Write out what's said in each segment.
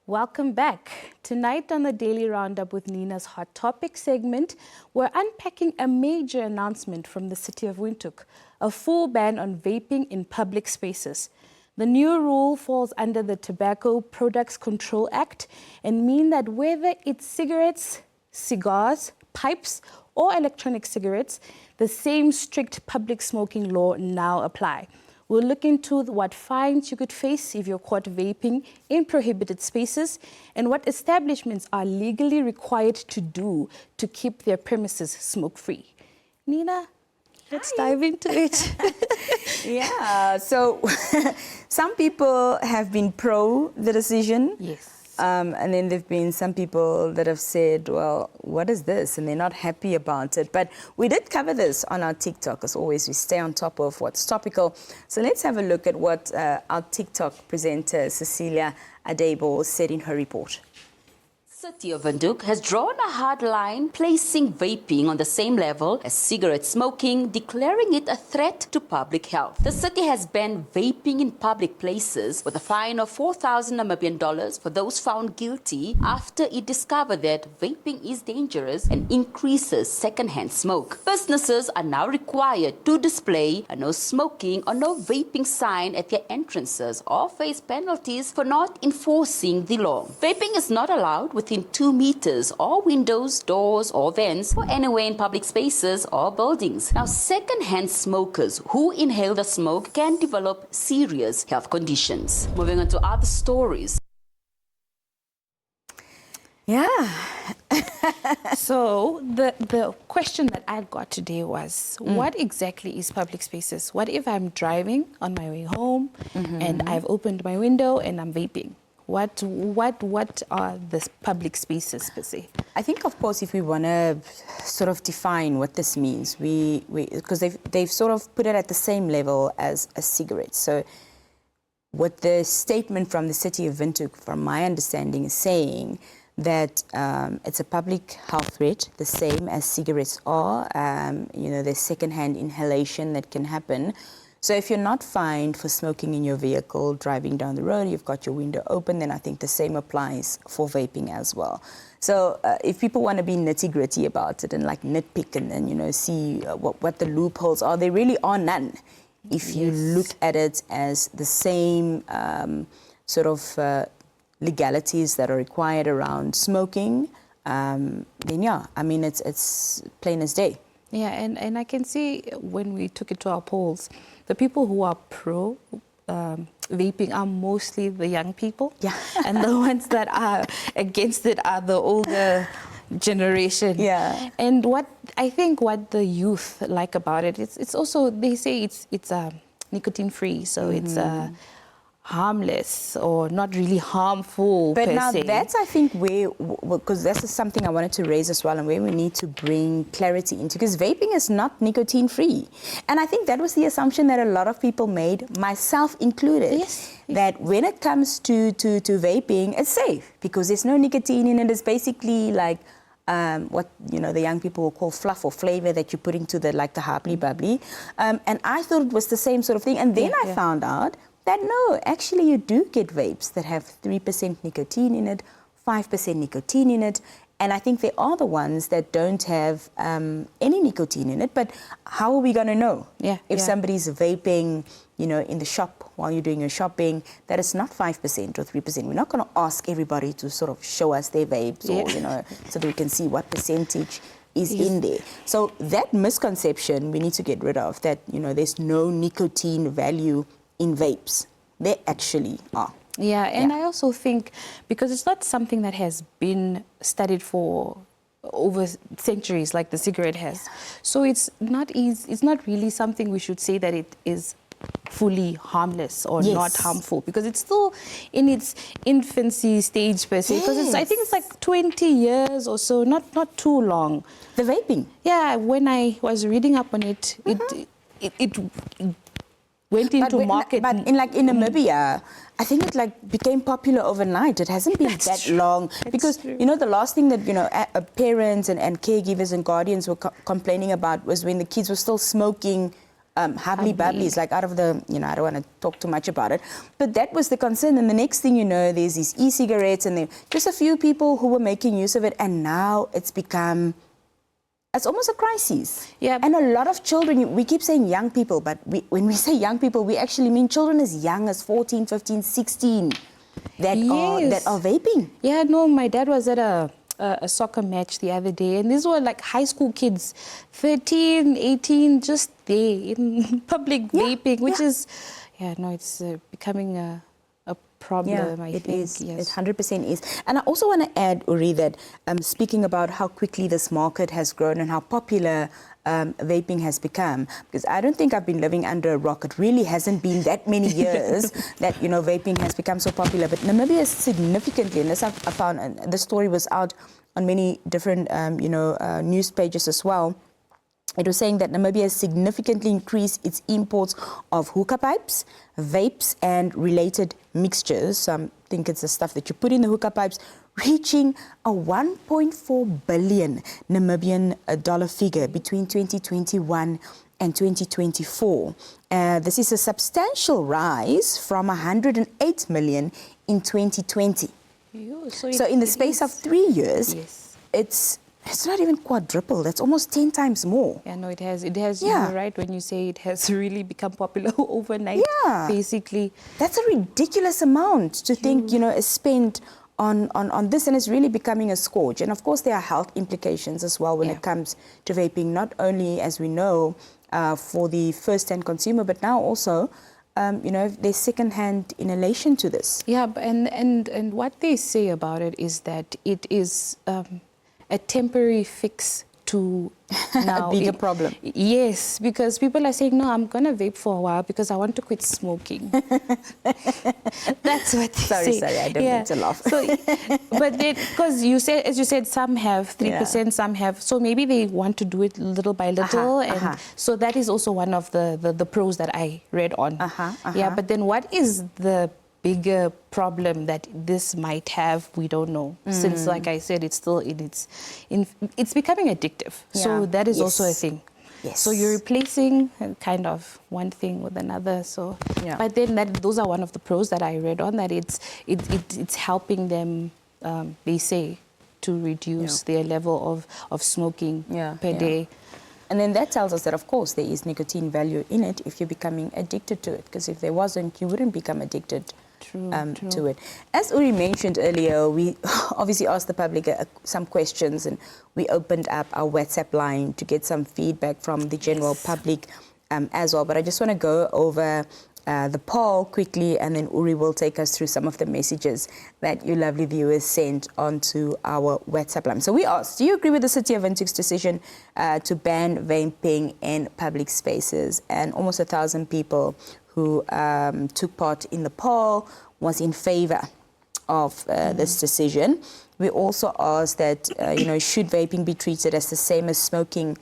Welcome back. Tonight on the Daily Roundup with Nina's Hot Topic segment, we're unpacking a major announcement from the City of Windhoek, a full ban on vaping in public spaces. The new rule falls under the Tobacco Products Control Act and mean that whether it's cigarettes, cigars, pipes, or electronic cigarettes, the same strict public smoking law now apply. We'll look into what fines you could face if you're caught vaping in prohibited spaces and what establishments are legally required to do to keep their premises smoke-free. Nina, let's dive into it. Yeah, so some people have been pro the decision. Yes. And then there have been some people that have said, well, what is this? And they're not happy about it. But we did cover this on our TikTok. As always, we stay on top of what's topical. So let's have a look at what our TikTok presenter, Cecilia Adebo, said in her report. City of Windhoek has drawn a hard line, placing vaping on the same level as cigarette smoking, declaring it a threat to public health. The city has banned vaping in public places with a fine of 4,000 Namibian dollars for those found guilty after it discovered that vaping is dangerous and increases secondhand smoke. Businesses are now required to display a no smoking or no vaping sign at their entrances or face penalties for not enforcing the law. Vaping is not allowed within 2 meters or windows, doors or vents or anywhere in public spaces or buildings. Now, second-hand smokers who inhale the smoke can develop serious health conditions. Moving on to other stories. Yeah. So the question that I got today was, what exactly is public spaces? What if I'm driving on my way home and I've opened my window and I'm vaping? What are the public spaces per se? I think, of course, if we want to sort of define what this means, because they've sort of put it at the same level as a cigarette. So what the statement from the City of Windhoek, from my understanding, is saying that it's a public health threat, the same as cigarettes are. There's secondhand inhalation that can happen. So if you're not fined for smoking in your vehicle, driving down the road, you've got your window open, then I think the same applies for vaping as well. So if people want to be nitty-gritty about it and like nitpick and then, see what the loopholes are, there really are none. If you look at it as the same sort of legalities that are required around smoking, then yeah, I mean, it's plain as day. Yeah, and I can see when we took it to our polls, the people who are pro vaping are mostly the young people. Yeah. And the ones that are against it are the older generation. Yeah. And what the youth like about it, it's also, they say it's nicotine free, so it's harmless or not really harmful but per now se. that's, I think, where, because that's something I wanted to raise as well, and where we need to bring clarity into, because vaping is not nicotine free. And I think that was the assumption that a lot of people made, myself included. Yes. That when it comes to vaping, it's safe because there's no nicotine in it. It's basically like what the young people will call fluff or flavor that you put into the hubbly bubbly. And I thought it was the same sort of thing. And then I found out that no, actually you do get vapes that have 3% nicotine in it, 5% nicotine in it, and I think they are the ones that don't have any nicotine in it. But how are we going to know if somebody's vaping, in the shop while you're doing your shopping, that it's not 5% or 3%? We're not going to ask everybody to sort of show us their vapes or, so that we can see what percentage is in there. So that misconception we need to get rid of, that, there's no nicotine value in vapes. They actually are. Yeah, and I also think because it's not something that has been studied for over centuries like the cigarette has. So it's not really something we should say that it is fully harmless or not harmful, because it's still in its infancy stage per se, because I think it's like 20 years or so, not too long. The vaping. Yeah, when I was reading up on it, it went into market. But in Namibia, I think it became popular overnight. It hasn't been that long. Because, the last thing that, parents and caregivers and guardians were complaining about was when the kids were still smoking hubbly-bubblies, like out of the, I don't want to talk too much about it, but that was the concern. And the next thing you know, there's these e-cigarettes, and there just a few people who were making use of it, and now it's almost a crisis. Yeah. And a lot of children, we keep saying young people, but when we say young people, we actually mean children as young as 14, 15, 16 that are vaping. Yeah, no, my dad was at a soccer match the other day, and these were like high school kids, 13, 18, just there in public vaping, which is, it's becoming a problem, I think. Is. Yes. It 100% is. And I also want to add, Uri, that speaking about how quickly this market has grown and how popular vaping has become, because I don't think I've been living under a rock. It really hasn't been that many years that, vaping has become so popular. But Namibia is significantly, and this I found, and the story was out on many different, news pages as well. It was saying that Namibia has significantly increased its imports of hookah pipes, vapes, and related mixtures. I think it's the stuff that you put in the hookah pipes, reaching a 1.4 billion Namibian dollar figure between 2021 and 2024. This is a substantial rise from 108 million in 2020. So in the space of 3 years, it's not even quadrupled. It's almost 10 times more. Yeah, no, it has. You're right when you say it has really become popular overnight, basically. That's a ridiculous amount to think, is spent on this, and it's really becoming a scourge. And of course, there are health implications as well when it comes to vaping, not only, as we know, for the first-hand consumer, but now also, there's second-hand inhalation to this. Yeah, and what they say about it is that it is a temporary fix to now a bigger problem. Yes, because people are saying, no, I'm going to vape for a while because I want to quit smoking. That's what they say. Sorry, I don't mean to laugh. But because as you said, some have 3%, some have. So maybe they want to do it little by little. So that is also one of the pros that I read on. Yeah, but then what is the bigger problem that this might have, we don't know. Since, like I said, it's still it's becoming addictive. So that is also a thing. Yes. So you're replacing kind of one thing with another. So, but then those are one of the pros that I read on, that it's helping them, they say, to reduce their level of smoking per day. And then that tells us that, of course, there is nicotine value in it if you're becoming addicted to it. Because if there wasn't, you wouldn't become addicted to it. As Uri mentioned earlier, we obviously asked the public some questions, and we opened up our WhatsApp line to get some feedback from the general public as well. But I just want to go over the poll quickly, and then Uri will take us through some of the messages that you lovely viewers sent onto our WhatsApp line. So we asked, do you agree with the City of Windhoek's decision to ban vaping in public spaces? And almost 1,000 people who took part in the poll was in favor of this decision. We also asked that, should vaping be treated as the same as smoking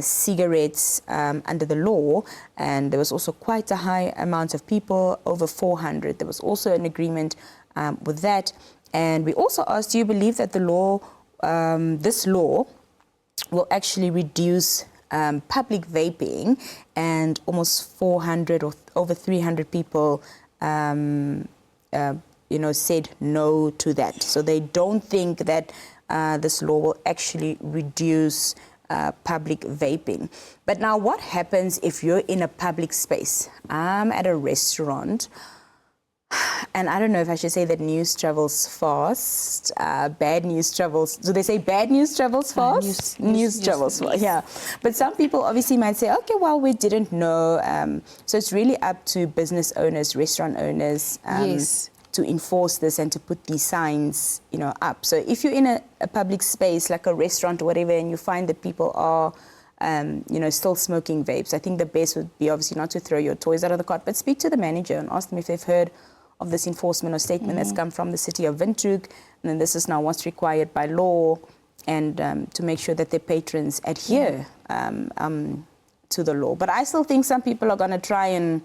cigarettes under the law? And there was also quite a high amount of people, over 400. There was also an agreement with that. And we also asked, do you believe that the law, this law, will actually reduce public vaping? And almost 400 or over 300 people said no to that. So they don't think that this law will actually reduce public vaping. But now what happens if you're in a public space? I'm at a restaurant, and I don't know if I should say that news travels fast, bad news travels, do they say bad news travels fast? News travels fast, yeah. But some people obviously might say, okay, well, we didn't know. So it's really up to business owners, restaurant owners, to enforce this and to put these signs, up. So if you're in a public space like a restaurant or whatever, and you find that people are, still smoking vapes, I think the best would be obviously not to throw your toys out of the cart, but speak to the manager and ask them if they've heard of this enforcement or statement that's come from the City of Windhoek, and then this is now what's required by law, and to make sure that their patrons adhere to the law. But I still think some people are going to try and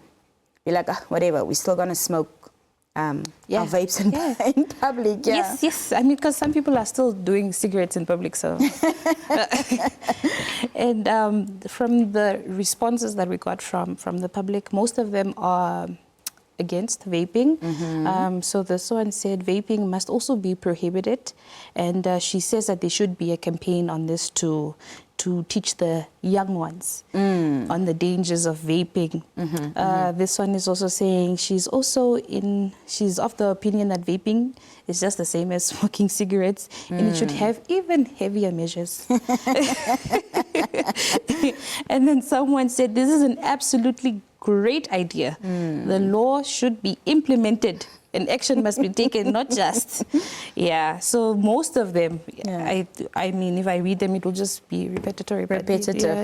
be like, whatever, we're still going to smoke our vapes in public. Yeah. Yes, yes. I mean, because some people are still doing cigarettes in public, so. And from the responses that we got from the public, most of them are against vaping. So this one said vaping must also be prohibited, and she says that there should be a campaign on this to teach the young ones on the dangers of vaping. This one is also saying she's of the opinion that vaping is just the same as smoking cigarettes, and it should have even heavier measures. And then someone said this is an absolutely great idea. The law should be implemented and action must be taken, not just. Yeah, so most of them, I mean, if I read them, it will just be repetitive.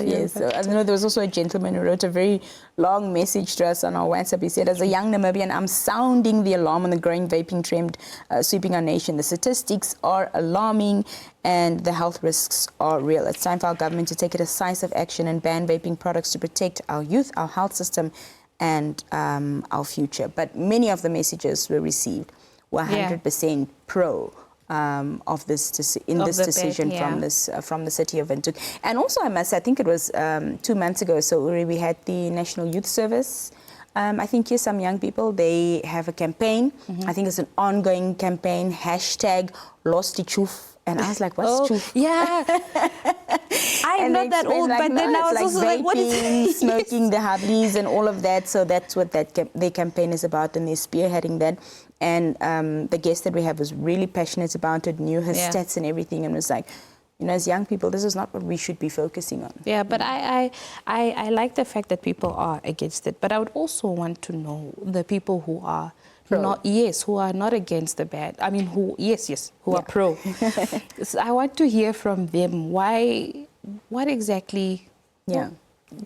Yes. So, I know there was also a gentleman who wrote a very long message to us on our WhatsApp. He said, as a young Namibian, I'm sounding the alarm on the growing vaping trend sweeping our nation. The statistics are alarming and the health risks are real. It's time for our government to take a decisive action and ban vaping products to protect our youth, our health system, and our future. But many of the messages we received were 100% pro of this decision from the City of Windhoek. And also, I think it was 2 months ago, so we had the National Youth Service. I think here some young people, they have a campaign. I think it's an ongoing campaign, #LosDieChoef. And I was like, what's truth? Yeah. I'm not that old, but then I was like also vaping, like, what is it? smoking the hubbies and all of that. So that's what their campaign is about, and they're spearheading that. And the guest that we have was really passionate about it, knew her stats and everything, and was like, you know, as young people, this is not what we should be focusing on. Yeah, but I like the fact that people are against it. But I would also want to know the people who are who are not against the ban. I mean, who are pro. So I want to hear from them. What exactly? Yeah.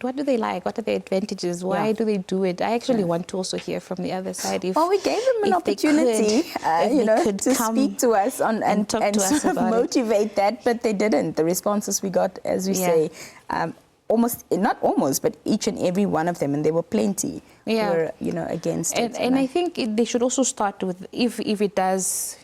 What do they like? What are the advantages? Why do they do it? I actually want to also hear from the other side. Well, we gave them an opportunity, to speak to us and sort of motivate that, but they didn't. The responses we got, as we say, not almost, but each and every one of them, and there were plenty, were, against it. And I think they should also start with, if it does,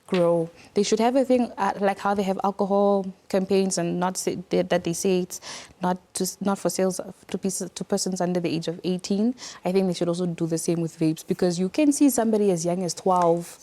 grow, they should have a thing like how they have alcohol campaigns, and that they say it's not for sales to persons under the age of 18. I think they should also do the same with vapes, because you can see somebody as young as 12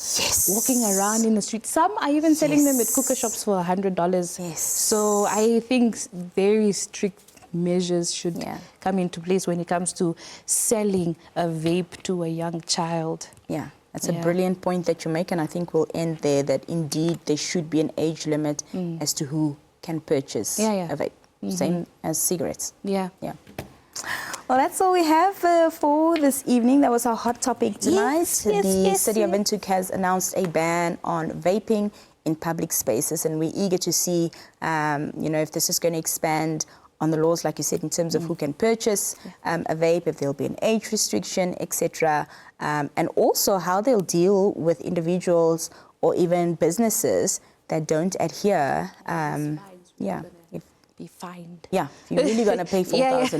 walking around in the street. Some are even selling them at cooker shops for $100. Yes. So I think very strict measures should come into place when it comes to selling a vape to a young child. Yeah. That's a brilliant point that you make, and I think we'll end there, that indeed there should be an age limit as to who can purchase a vape. Same as cigarettes. Yeah. Well, that's all we have for this evening. That was our hot topic tonight. The City of Windhoek has announced a ban on vaping in public spaces, and we're eager to see, if this is going to expand on the laws, like you said, in terms of who can purchase a vape, if there'll be an age restriction, etc., and also how they'll deal with individuals or even businesses that don't adhere. Be fined. Yeah, if you're really going to pay $4,000.